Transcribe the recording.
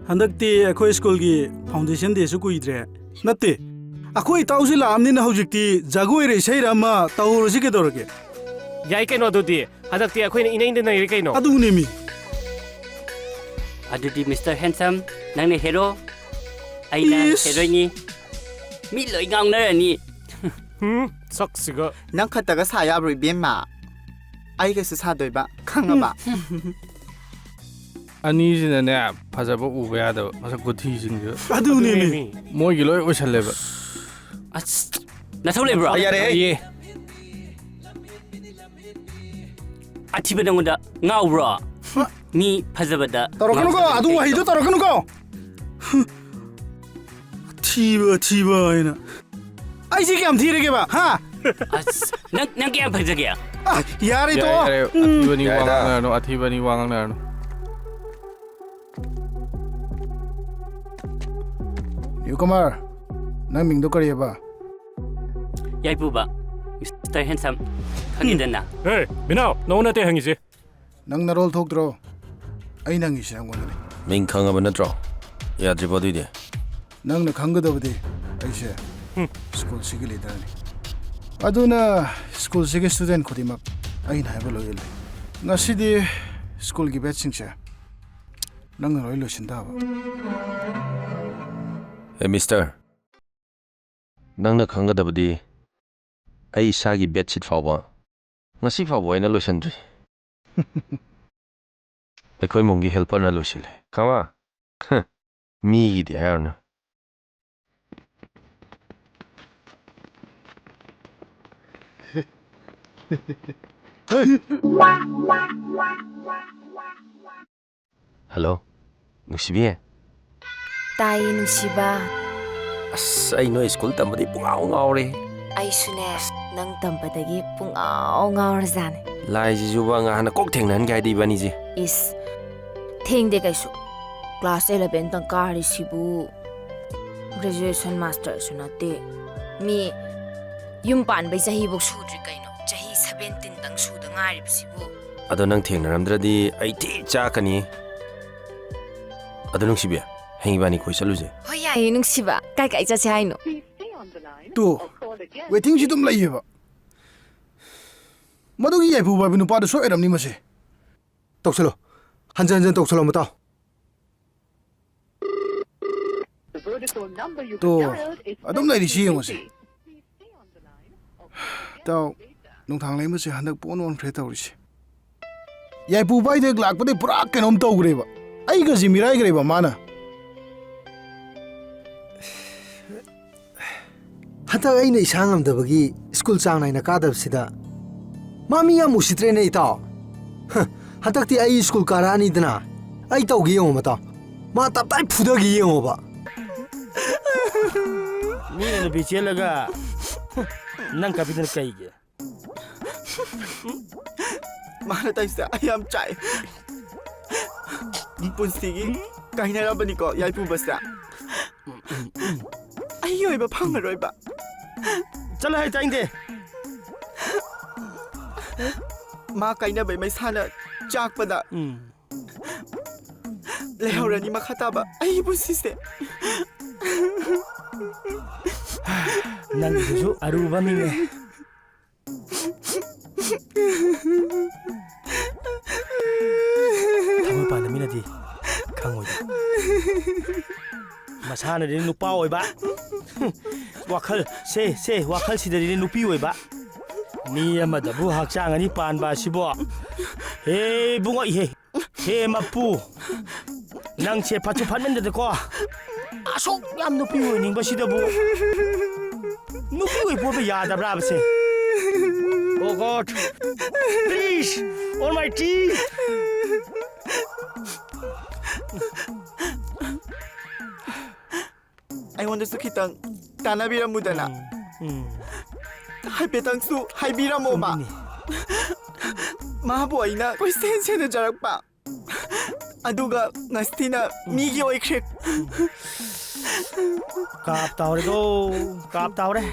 हंदकती अखोई स्कूल की फाउंडेशन दे सु कुइद्रे नत्ते अखोई ताउसी लामनिन हौजिकती जागोई रे सैरामा ताउरसि के दौरगे याई कइनो अदुदी हदक्ती अखोइना इनैंद नैरे कइनो अदुनेमी अदुदी मिस्टर हैंडसम नंगने हेरो आइना हेरोइनी मी लोई गांगनरनी सक्सिगो नंग खतगा सायाब्रो बेमा आइगसु सादोइबा खंगबा अनीजिनने फजब उबा यादब मसक गुथीसिंगो अदुनेमी मोइगी लोय ओइसलेबा अस नथौ लेब्रो यारे ये अथिबा नंगदा ngaubro mi phajabada तोरकनुको अदु वहिदो तोरकनुको थीबा हैन आइसे के हम थीरेगे बा हां अस नंग क्या phajagya यार तो अथिबनी वांगनानो न्यूकमर नंग मिंगदो करियबा याइपुबा मिस्टर हैंडसम खगिदना हे बिनाव नौनते हंगिसे नंग नरोल थोकद्रो अई नंगी सिरंगोनने मिंग खंगब नत्रो याद्रिबोदुदे नंग न खंगदबदि अइसे स्कूल सिगे लीडरने अदुना स्कूल सिगे स्टूडेंट खुदिमक अई नायबो लोयल ngасidi स्कूल की बैच सिंगसे नंग रोय लोसिनदाबा हे मिस्टर नंगना खंगदबदि आई इसागी बेडशीट फावबा ngasi फावबा ओइना लोसनद्रि अखोई मुंगी हेल्पर ना लोसिले खमा मी गिदि हायरना हेलो नुसिबी ताई नुसिबा अस आई नो स्कूल तमबदि पुंगाव ngaure आइसुने नंग तंपदगी पुंगाव ngaurजाने लाइजि जुबा ngahana kok thengnan gaidi bani ji इस थेंगदे कैसु क्लास 11 तक कारी सिबु ग्रेजुएशन मास्टर सुनते मी युम पानबै चही बो सुद्रि कैनो चही 17 तंग सुद ngaरि सिबु ado nang thengnaramdradi ai thi chakani ado nung sibe hengi bani khoi saluje होय याय नुसिबा काय काय जासे हाइनो तो वेटिंग जी तुम लइयबा मदुगी याइबु बाबि नुपादो सोइरमनि मसे तोक्सलो हंजन हंजन तोक्सलो मता तो अदुम नाइदि सि यमसे ताउ नुथांग लेमसे हंदक पोन वन फ्रे तौरिसे याइबु बाइदे लाकपदे पुरा केनोम तौग्रेबा आइगा जिमिराइ ग्रेबा माना हता अइना इसा ngamdabagi स्कूल चांग नाइना कादबसिदा मामी या मुसित्रे नै ता हतक्ति आई स्कूल कारानी दना आई तौगी यौ मता मा तपताइ फुदगी यौ बा मीने बिचे लगा नंग कबिदन कइगे माना ताइसा आई एम चाय पुंसिगी काहिनारा बनिको याइपु बसरा आइयोइबा फांगरोइबा चल है चाइंदे मा काइना बै मैसाना चाकपदा लेहौरनी मखताबा आई बुसिसे नंगजु अरुबा मिंगे थमो पानमिनादि खंगोय मसानदि नुपा ओइबा वाखल से वाखल सिददि नुपी ओइबा मी अमदबु हकचांगनि पानबा सिबो हे बुंगो हे मपु नंगसे फाचु फानमनदको असोक याम नुपी ओइनिंगबा सिदबु नुपी ओइ पोबा यादब्राबसे Oh God! Please! Almighty! I want to kitang tanabira mudana. Hai petang su hai bira moba. Ma boy na koi sense na jarak pa. Aduga nastina migi oikrek. Kap tawre go, kap tawre.